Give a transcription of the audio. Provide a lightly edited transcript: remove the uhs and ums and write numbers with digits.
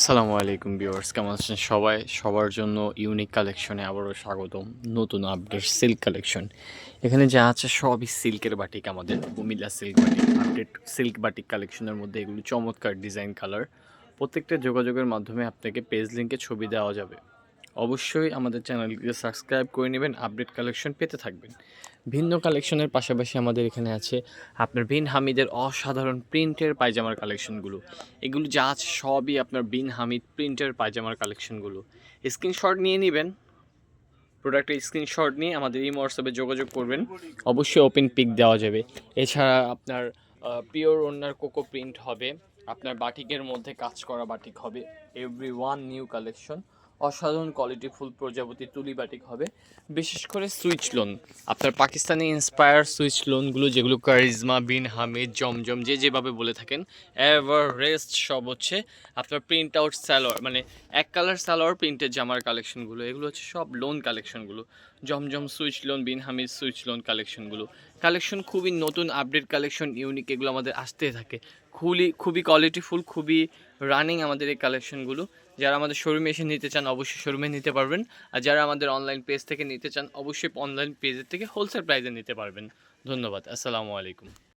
আসসালামু আলাইকুম ভিউয়ার্স, কেমন আছেন সবাই? সবার জন্য ইউনিক কালেকশনে আবারও স্বাগতম। নতুন আপডেট সিল্ক কালেকশন। এখানে যা আছে সবই সিল্কের বাটিক, আমাদের Comilla silk batik. Update silk batik কালেকশনের মধ্যে এগুলো চমৎকার ডিজাইন, কালার। প্রত্যেকটা যোগাযোগের মাধ্যমে আপনাকে পেজ লিঙ্কে ছবি দেওয়া যাবে। অবশ্যই আমাদের চ্যানেলটিকে সাবস্ক্রাইব করে নেবেন, আপডেট কালেকশন পেতে থাকবেন। ভিন্ন কালেকশনের পাশাপাশি আমাদের এখানে আছে আপনার বিন হামিদের অসাধারণ প্রিন্টের পায়জামার কালেকশনগুলো। এগুলো যা আছে সবই আপনার বিন হামিদ প্রিন্টের পায়জামার কালেকশনগুলো। স্ক্রিনশট নিয়ে নেবেন, প্রোডাক্টের স্ক্রিনশট নিয়ে আমাদের এই হোয়াটসঅ্যাপে যোগাযোগ করবেন। অবশ্যই ওপেন পিক দেওয়া যাবে। এছাড়া আপনার পিওর ওনার কোকো প্রিন্ট হবে, আপনার বাটিকের মধ্যে কাজ করা বাটিক হবে। এভরি ওয়ান নিউ কালেকশন, অসাধারণ কোয়ালিটি ফুল প্রজাপতি তুলি বাটিক হবে। বিশেষ করে সুইচ লোন, আপনার পাকিস্তানি ইন্সপায়ার সুইচ লোনগুলো, যেগুলো কারিজমা, বিন হামিদ, জমজম যে যেভাবে বলে থাকেন, এভারেস্ট সব হচ্ছে আপনার প্রিন্ট আউট স্যালোয়ার, মানে এক কালার সালোয়ার প্রিন্টের জামার কালেকশনগুলো। এগুলো হচ্ছে সব লোন কালেকশনগুলো, জমজম সুইচ লোন, বিন হামিদ সুইচ লোন কালেকশনগুলো। কালেকশন খুবই নতুন, আপডেট কালেকশন, ইউনিক, এগুলো আমাদের আসতে থাকে। খুবই কোয়ালিটিফুল, খুবই রানিং আমাদের এই কালেকশনগুলো। যারা আমাদের শোরুমে এসে নিতে চান অবশ্যই শোরুমে নিতে পারবেন, আর যারা আমাদের অনলাইন পেজ থেকে নিতে চান অবশ্যই অনলাইন পেজের থেকে হোলসেল প্রাইসে নিতে পারবেন। ধন্যবাদ, আসসালামু আলাইকুম।